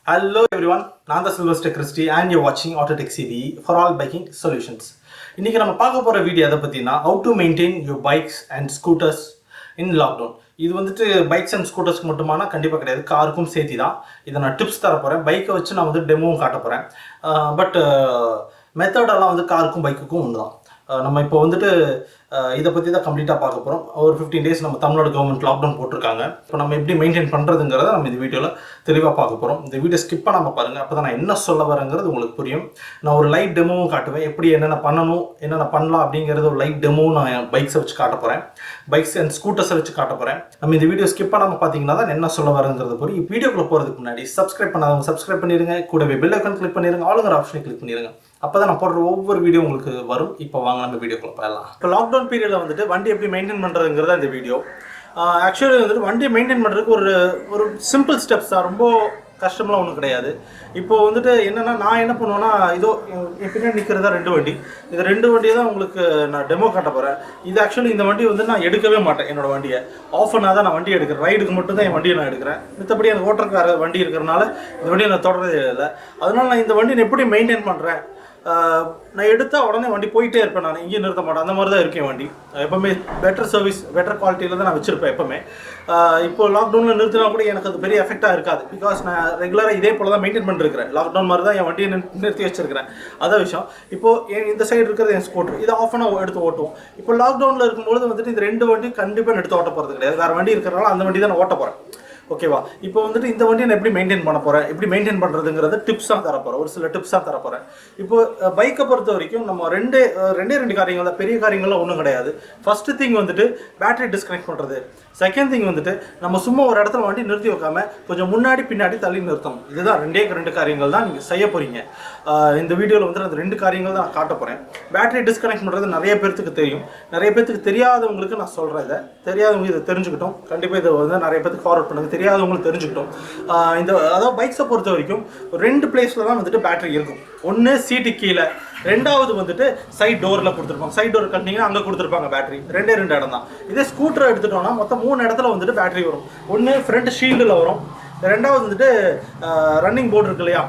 Hello everyone, நான் தான் S.SYLVESTARCHRISTY and you're watching Autotech CVE for all biking solutions. இன்னைக்கு நம்ம பார்க்க போற வீடியோ எதை பத்தினா how to maintain your bikes and scooters in lockdown. இது வந்துட்டு பைக்ஸ் அண்ட் ஸ்கூட்டர்ஸ்க்கு மட்டுமானா கண்டிப்பாக கிடையாது, காருக்கும் சேர்த்து தான். இதை நான் டிப்ஸ் தர போகிறேன். பைக்கை வச்சு நான் வந்து டெமோவும் காட்ட போகிறேன். பட் மெத்தடெல்லாம் வந்து காருக்கும் பைக்குக்கும் ஒன்று தான். நம்ம இப்போ வந்துட்டு இதை பற்றி தான் கம்ப்ளீட்டாக பார்க்க போகிறோம். ஒரு 15 days நம்ம தமிழ்நாடு கவர்மெண்ட் லாக்டவுன் போட்டிருக்காங்க. இப்போ நம்ம எப்படி மெயின்டைன் பண்ணுறதுங்கிறத நம்ம இந்த வீடியோவில் தெளிவாக பார்க்க போகிறோம். இந்த வீடியோ ஸ்கிப் பண்ணாமல் பாருங்கள், அப்போ தான் நான் என்ன சொல்ல வரேங்கிறது உங்களுக்கு புரியும். நான் ஒரு லைட் டெமோவும் காட்டுவேன், எப்படி என்னென்ன பண்ணணும் என்னென்ன பண்ணலாம் அப்படிங்கிறது ஒரு லைட் டெமோவும் நான் பைக்ஸை வச்சு காட்ட போகிறேன், பைக்ஸ் அண்ட் ஸ்கூட்டர்ஸை வச்சு காட்ட போகிறேன். நம்ம இந்த வீடியோ ஸ்கிப் பண்ணாமல் பார்த்தீங்கன்னா தான் என்ன சொல்ல வரேங்கிறது புரியும். வீடியோக்குள்ளே போகிறதுக்கு முன்னாடி சப்ஸ்கிரைப் பண்ணாதவங்க சப்ஸ்கிரைப் பண்ணிடுங்க, கூடவே பெல் ஐக்கான் கிளிக் பண்ணிடுங்க, ஆளுங்கிற ஆப்ஷனை கிளிக் பண்ணிடுங்க. அப்போ தான் நான் போடுற ஒவ்வொரு வீடியோ உங்களுக்கு வரும். இப்போ வாங்க நம்ம வீடியோக்குள்ள போயிடலாம். இப்போ லாக்டவுன் பீரியடில் வந்துட்டு வண்டி எப்படி மெயின்டைன் பண்ணுறதுங்கிறத இந்த வீடியோ. ஆக்சுவலி வந்துட்டு வண்டியை மெயின்டைன் பண்ணுறதுக்கு ஒரு சிம்பிள் ஸ்டெப்ஸ் தான், ரொம்ப கஷ்டம்லாம் ஒன்றும் கிடையாது. இப்போ வந்துட்டு என்னென்னா நான் என்ன பண்ணுவேன்னா, இதோ என் பின்னாடி நிற்கிறதா 2 வண்டி. இது 2 வண்டியை தான் உங்களுக்கு நான் டெமோ காட்ட போகிறேன். இது ஆக்சுவலி இந்த வண்டி வந்து நான் எடுக்கவே மாட்டேன். என்னோடய வண்டியை ஆஃப் பண்ணால் தான் நான் வண்டி எடுக்கிறேன். ரைடுக்கு மட்டும் தான் என் வண்டியை நான் எடுக்கிறேன். மற்றபடி எனக்கு ஓட்டுறக்கார வண்டி இருக்கிறனால இந்த வண்டியை நான் தொடர்றதே இல்லை. அதனால் நான் இந்த வண்டியை எப்படி மெயின்டைன் பண்ணுறேன், நான் எடுத்தால் உடனே வண்டி போயிட்டே இருப்பேன், நான் இங்கேயும் நிறுத்த மாட்டேன். அந்த மாதிரி தான் இருக்கேன் வண்டி. எப்போவுமே பெட்டர் சர்வீஸ் பெட்டர் குவாலிட்டியில் தான் நான் வச்சுருப்பேன் எப்போவுமே. இப்போ லாக்டவுனில் நிறுத்தினா கூட எனக்கு அது பெரிய எஃபெக்டாக இருக்காது. பிகாஸ் நான் ரெகுலராக இதே போல் தான் மெயின்டைன் பண்ணிருக்கிறேன். லாக்டவுன் மாதிரி தான் என் வண்டியை நிறுத்தி வச்சிருக்கிறேன். அதான் விஷயம். இப்போது இந்த சைடு இருக்கிறது என் ஸ்கூட்டர், இதை ஆஃப் பண்ணால் எடுத்து ஓட்டுவோம். இப்போ லாக்டவுனில் இருக்கும்போது வந்துட்டு இந்த 2 வண்டி கண்டிப்பாக எடுத்து ஓட்ட போகிறது கிடையாது. வேறு வண்டி இருக்கிறனால அந்த வண்டி தான் நான் ஓட்ட போகிறேன். ஓகேவா? இப்போ வந்துட்டு இந்த வண்டியை நான் எப்படி மெயின்டைன் பண்ண போகிறேன், எப்படி மெயின்டைன் பண்ணுறதுங்கிறத டிப்ஸாக தரப்போகிறேன். ஒரு சில டிப்ஸாக தரப்போகிறேன். இப்போ பைக்கை பொறுத்த வரைக்கும் நம்ம ரெண்டே 2 காரியங்கள் தான், பெரிய காரியங்கள்லாம் ஒன்றும் கிடையாது. ஃபஸ்ட்டு திங் வந்துட்டு பேட்டரி டிஸ்கனெக்ட் பண்ணுறது. செகண்ட் திங் வந்துட்டு நம்ம சும்மா ஒரு இடத்துல வண்டி நிறுத்தி வைக்காம கொஞ்சம் முன்னாடி பின்னாடி தள்ளி நிறுத்தணும். இதுதான் 2 காரியங்கள் தான் நீங்கள் செய்ய போகிறீங்க. இந்த வீடியோவில் வந்துட்டு அந்த 2 காரியங்கள் தான் நான் காட்ட போகிறேன். பேட்டரி டிஸ்கனெக்ட் பண்ணுறது நிறைய பேர்த்துக்கு தெரியும், நிறைய பேர்த்துக்கு தெரியாதவங்களுக்கு நான் சொல்கிறேன். இதை தெரியாதவங்க இதை தெரிஞ்சுக்கிட்டோம். கண்டிப்பாக இதை வந்து நிறைய பேருக்கு ஃபார்வர்ட் பண்ணுங்க, தெரியாதவங்களுக்கு தெரிஞ்சுக்கிட்டோம். அதாவது பைக்ஸை பொறுத்த வரைக்கும் 2 பிளேஸில் தான் வந்துட்டு பேட்டரி இருக்கும். ஒன்று சீட்டு கீழே, 2வது வந்துட்டு சைட் டோரில் கொடுத்துருப்பாங்க. சைட் டோர் கட்டினீங்கன்னா அங்கே கொடுத்துருப்பாங்க பேட்டரி. 2 இடம் தான். இதே ஸ்கூட்டரை எடுத்துட்டோம்னா மொத்தம் 3 இடத்துல வந்துட்டு பேட்டரி வரும். ஒன்று ஃப்ரண்ட் ஷீல்டில் வரும், 2வது வந்துட்டு ரன்னிங் போர்டு இருக்கு இல்லையா,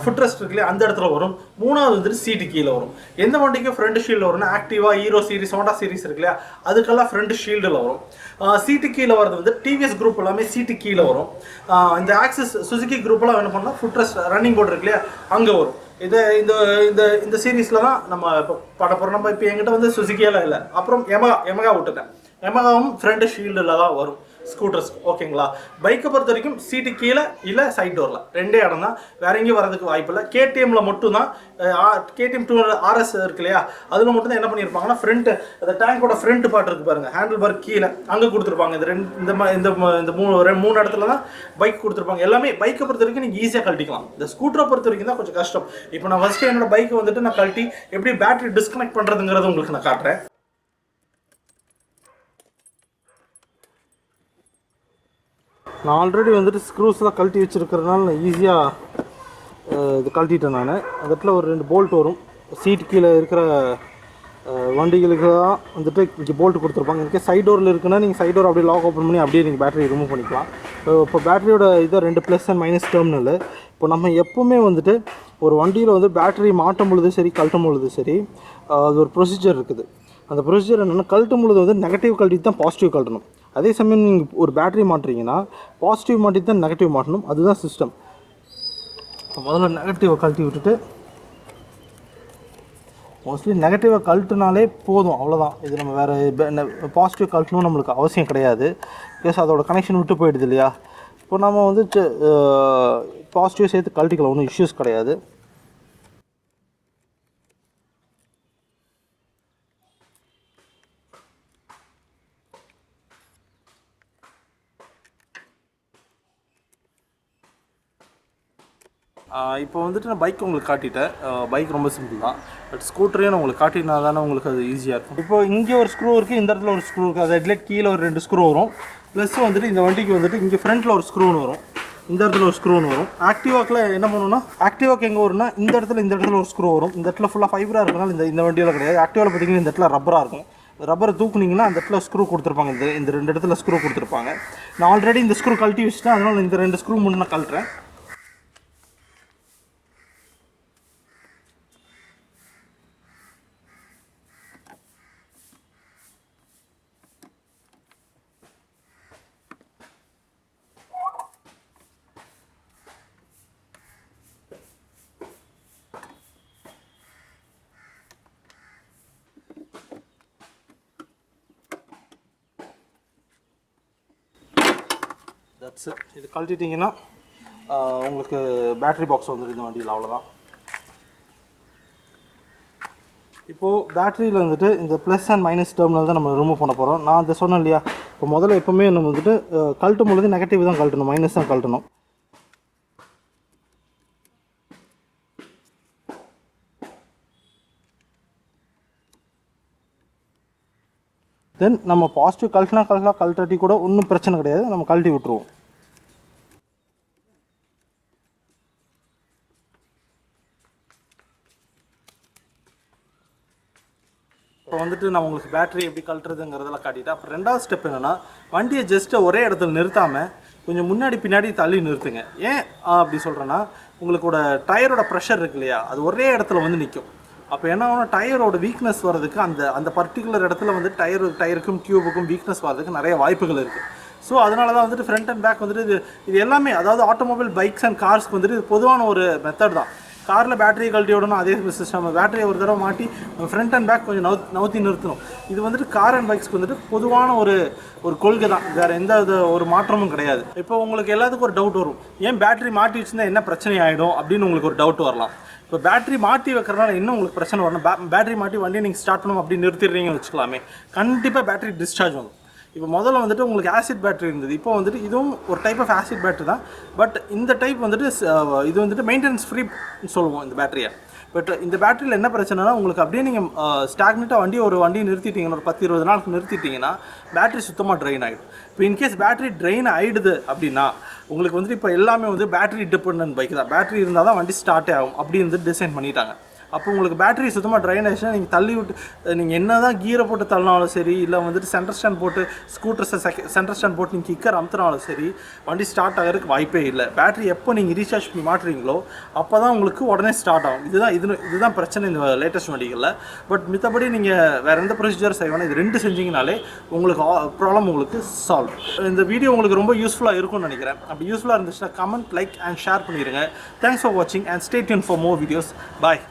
ஃபுட் ரெஸ்ட் இருக்கு இல்லையா, அந்த இடத்துல வரும். 3வது வந்துட்டு சீட்டு கீழே வரும். எந்த வண்டிக்கு ஃப்ரண்ட் ஷீல்டில் வரும்னா ஆக்டிவா, ஹீரோ சீரிஸ், ஹோண்டா சீரிஸ் இருக்கு இல்லையா, அதுக்கெல்லாம் ஃப்ரண்ட் ஷீல்டில் வரும். சீட்டு கீழே வரது வந்து டிவிஎஸ் குரூப் எல்லாமே சீட்டு கீழே வரும். இந்த ஆக்சிஸ் சுசுகி குரூப்லாம் என்ன பண்ணால் ஃபுட் ரெஸ்ட் ரன்னிங் போர்டு இருக்கு இல்லையா, அங்கே வரும். இது இந்த சீரீஸில் தான் நம்ம இப்போ பட போகிறோம். நம்ம இப்போ என்கிட்ட வந்து சுசுகியெல்லாம் இல்லை. அப்புறம் எமகா விட்டுட்டேன். எமகாவும் ஃப்ரண்ட் ஷீல்டில் தான் வரும் ஸ்கூட்டர்ஸ். ஓகேங்களா? பைக்கை பொறுத்த வரைக்கும் சீட்டு கீழே இல்லை சைட் டோரில் 2 இடம் தான். வேற எங்கேயும் வரதுக்கு வாய்ப்பு இல்லை. கேடிஎம்மில் மட்டும் தான், KTM 200 RS இருக்கு இல்லையா, அதில் மட்டும் தான் என்ன பண்ணியிருப்பாங்கன்னா ஃப்ரண்ட் அந்த டேங்கோட ஃப்ரண்ட் பார்ட் இருக்கு பாருங்கள், ஹேண்டில் பார் கீழே அங்கே கொடுத்துருப்பாங்க. இந்த 3 இடத்துல தான் பைக் கொடுத்துருப்பாங்க. எல்லாமே பைக்கை பொறுத்த வரைக்கும் நீங்கள் ஈஸியாக கழட்டிக்கலாம். இந்த ஸ்கூட்டரை பொறுத்த வரைக்கும் தான் கொஞ்சம் கஷ்டம். இப்போ நான் ஃபஸ்ட்டு என்னோட பைக்கை வந்துட்டு நான் கழட்டி எப்படி பேட்டரி டிஸ்கனெக்ட் பண்ணுறதுங்கிறது உங்களுக்கு நான் காட்டுறேன். நான் ஆல்ரெடி வந்துட்டு ஸ்க்ரூஸ்லாம் கழட்டி வச்சுருக்கிறதுனால நான் ஈஸியாக இது கழட்டிட்டேன். நான் அந்த இடத்துல ஒரு 2 போல்ட் வரும். சீட் கீழே இருக்கிற வண்டிகளுக்கு தான் வந்துட்டு இங்கே போல்ட் கொடுத்துருப்பாங்க. இங்கே சைட் டோரில் இருக்குன்னா நீங்கள் சைட் டோர் அப்படியே லாக் ஓப்பன் பண்ணி அப்படியே நீங்கள் பேட்டரி ரிமூவ் பண்ணிக்கலாம். இப்போ பேட்டரியோட இதை 2 ப்ளஸ் அண்ட் மைனஸ் டெர்மினல். இப்போ நம்ம எப்போவுமே வந்துட்டு ஒரு வண்டியில் வந்து பேட்டரி மாட்டும் பொழுது சரி கழட்டும் பொழுது சரி அது ஒரு ப்ரொசீஜர் இருக்குது. அந்த ப்ரொசீஜர் என்னென்னா, கழட்டும் பொழுது வந்து நெகட்டிவ் கழட்டி தான் பாசிட்டிவ் கழட்டணும். அதே சமயம் நீங்கள் ஒரு பேட்டரி மாட்டுறீங்கன்னா பாசிட்டிவ் மாட்டி தான் நெகட்டிவ் மாட்டணும். அதுதான் சிஸ்டம். முதல்ல நெகட்டிவை கழட்டி விட்டுட்டு, மோஸ்ட்லி நெகட்டிவை கழட்டினாலே போதும், அவ்வளோதான். இது நம்ம வேறு பாசிட்டிவ் கழட்டணும் நம்மளுக்கு அவசியம் கிடையாது. பிகாஸ் அதோட கனெக்ஷன் விட்டு போயிடுது இல்லையா. இப்போ நம்ம வந்து பாசிட்டிவ் சேர்த்து கழட்டிக்கலாம், ஒன்றும் இஷ்யூஸ் கிடையாது. இப்போ வந்துட்டு நான் பைக் உங்களுக்கு காட்டிட்டேன். பைக் ரொம்ப சிம்பிள் தான். பட் ஸ்கூட்டரையும் நான் உங்களுக்கு காட்டினா தானே உங்களுக்கு அது ஈஸியாக இருக்கும். இப்போ இங்கே ஒரு ஸ்க்ரூ இருக்குது, இந்த இடத்துல ஒரு ஸ்க்ரூ இருக்குது. அது ஹெட்லைட் கீழே ஒரு 2 ஸ்க்ரூ வரும். ப்ளஸ் வந்துட்டு இந்த வண்டிக்கு வந்துட்டு இங்கே ஃப்ரண்ட்டில் ஒரு ஸ்க்ரூன்னு வரும், இந்த இடத்துல ஒரு ஸ்க்ரூன்னு வரும். ஆக்டிவாக்கில் என்ன பண்ணணும்னா, ஆக்டிவாக்கு எங்கே வரும்னா இந்த இடத்துல ஒரு ஸ்க்ரூ வரும். இந்த இடத்துல ஃபுல்லாக ஃபைபராக இருக்கனால இந்த வண்டியில் கிடையாது. ஆக்டிவாவில் பார்த்தீங்கன்னா இந்த இடத்துல ரப்பராக இருக்கும். ரப்பரை தூக்குனிங்கன்னா அந்த இடத்துல ஸ்க்ரூ கொடுத்துருப்பாங்க. இந்த 2 இடத்துல ஸ்க்ரூ கொடுத்துருப்பாங்க. நான் ஆல்ரெடி இந்த ஸ்க்ரூ கழட்டி வச்சுட்டேன், அதனால் இந்த 2 ஸ்க்ரூ முன்னே நான் கழட்டுறேன். That's it. இது கழட்டிட்டிங்கன்னா உங்களுக்கு பேட்டரி பாக்ஸ் வந்துடும் இந்த வண்டியில், அவ்வளோதான். இப்போது பேட்டரியில் வந்துட்டு இந்த ப்ளஸ் அண்ட் மைனஸ் டெர்மினல் தான் நம்ம ரிமூவ் பண்ண போகிறோம். நான் அதை சொன்னேன் இல்லையா, இப்போ முதல்ல எப்போவுமே நம்ம வந்துட்டு கழட்டும் பொழுது நெகட்டிவ் தான் கழட்டணும், மைனஸ் தான் கழட்டணும். தென் நம்ம பாசிட்டிவ் கழட்டாட்டி கூட ஒன்றும் பிரச்சனை கிடையாது, நம்ம கழட்டி விட்டுருவோம். இப்போ வந்துட்டு நான் உங்களுக்கு பேட்டரி எப்படி கழட்டுறதுங்கிறதெல்லாம் காட்டிட்டேன். அப்புறம் ரெண்டாவது ஸ்டெப் என்னென்னா, வண்டியை ஜஸ்ட்டு ஒரே இடத்துல நிறுத்தாமல் கொஞ்சம் முன்னாடி பின்னாடி தள்ளி நிறுத்துங்க. ஏன் அப்படி சொல்கிறேன்னா, உங்களுக்கோட டயரோட ப்ரெஷர் இருக்கு இல்லையா, அது ஒரே இடத்துல வந்து நிற்கும். அப்போ என்ன ஆகும், டயரோட வீக்னஸ் வர்றதுக்கு அந்த பர்டிகுலர் இடத்துல வந்து டயருக்கும் டியூபுக்கும் வீக்னஸ் வர்றதுக்கு நிறைய வாய்ப்புகள் இருக்குது. ஸோ அதனால தான் வந்துட்டு ஃப்ரண்ட் அண்ட் பேக் வந்துட்டு இது எல்லாமே, அதாவது ஆட்டோமொபைல் பைக்ஸ் அண்ட் கார்ஸ்க்கு வந்துட்டு இது பொதுவான ஒரு மெத்தட் தான். காரில் பேட்டரியை கழட்டி விடணும், அதே சிஸ்டம் பேட்டரியை ஒரு தடவை மாட்டி ஃப்ரண்ட் அண்ட் பேக் கொஞ்சம் நவுத்தி நிறுத்தணும். இது வந்துட்டு கார் அண்ட் பைக்ஸ்க்கு வந்துட்டு பொதுவான ஒரு கொள்கை தான், வேறு எந்த ஒரு மாற்றமும் கிடையாது. இப்போ உங்களுக்கு எல்லாத்துக்கும் ஒரு டவுட் வரும், ஏன் பேட்டரி மாட்டி வச்சுருந்தா என்ன பிரச்சனை ஆகிடும் அப்படின்னு உங்களுக்கு ஒரு டவுட் வரலாம். இப்போ பேட்டரி மாட்டி வைக்கிறனால இன்னும் உங்களுக்கு பிரச்சனை வரணும். பேட்டரி மாட்டி வண்டியை நீங்கள் ஸ்டார்ட் பண்ணணும் அப்படின்னு நிறுத்திடுறீங்கன்னு வச்சுக்கலாமே, கண்டிப்பாக பேட்டரி டிஸ்சார்ஜ் ஆகும். இப்போ முதல்ல வந்துட்டு உங்களுக்கு ஆசிட் பேட்டரி இருந்தது, இப்போ வந்துட்டு இதுவும் ஒரு டைப் ஆஃப் ஆசிட் பேட்டரி தான். பட் இந்த டைப் வந்துட்டு இது வந்துட்டு மெயின்டெனன்ஸ் ஃப்ரீன்னு சொல்லுவோம் இந்த பேட்டரியை. பட் இந்த பேட்டரியில் என்ன பிரச்சனைனா, உங்களுக்கு அப்படியே நீங்கள் ஸ்டாக்னெட்டாக ஒரு வண்டியை நிறுத்திட்டீங்கன்னா, ஒரு 10-20 நாளுக்கு நிறுத்திட்டிங்கன்னா பேட்டரி சுத்தமாக ட்ரெயின் ஆகிடும். இப்போ இன்கேஸ் பேட்டரி ட்ரெயின் ஆகிடுது அப்படின்னா, உங்களுக்கு வந்துட்டு இப்போ எல்லாமே வந்து பேட்டரி டிபெண்டன்ட் பைக் தான். பேட்டரி இருந்தால் தான் வண்டி ஸ்டார்ட்டே ஆகும், அப்படி வந்து டிசைன் பண்ணிட்டாங்க. அப்போ உங்களுக்கு பேட்டரி சுத்தமாக ட்ரைன் ஆகிடுச்சுன்னா, நீங்கள் தள்ளி விட்டு நீங்கள் என்ன தான் கீரை போட்டு தள்ளினாலும் சரி, இல்லை வந்துட்டு சென்டர் ஸ்டாண்ட் போட்டு சென்டர் ஸ்டாண்ட் போட்டு நீங்கள் கிக்கர் அமுத்தினாலும் சரி, வண்டி ஸ்டார்ட் ஆகிறதுக்கு வாய்ப்பே இல்லை. பேட்டரி எப்போ நீங்கள் ரீசார்ஜ் பண்ணி மாட்டுறீங்களோ அப்போ தான் உங்களுக்கு உடனே ஸ்டார்ட் ஆகும். இதுதான் பிரச்சனை இந்த லேட்டஸ்ட் வண்டிகளில். பட் மித்தபடி நீங்கள் வேறு எந்த ப்ரொசீஜர் செய்யணும், இது 2 செஞ்சிங்கனாலே உங்களுக்கு ப்ராப்ளம் உங்களுக்கு சால்வ். இந்த வீடியோ உங்களுக்கு ரொம்ப யூஸ்ஃபுல்லாக இருக்கும்னு நினைக்கிறேன். அப்படி யூஸ்ஃபுல்லாக இருந்துச்சுன்னா கமெண்ட், லைக் அண்ட் ஷேர் பண்ணிடுங்க. தேங்க்ஸ் ஃபார் வாட்சிங் and stay tune for more videos. Bye.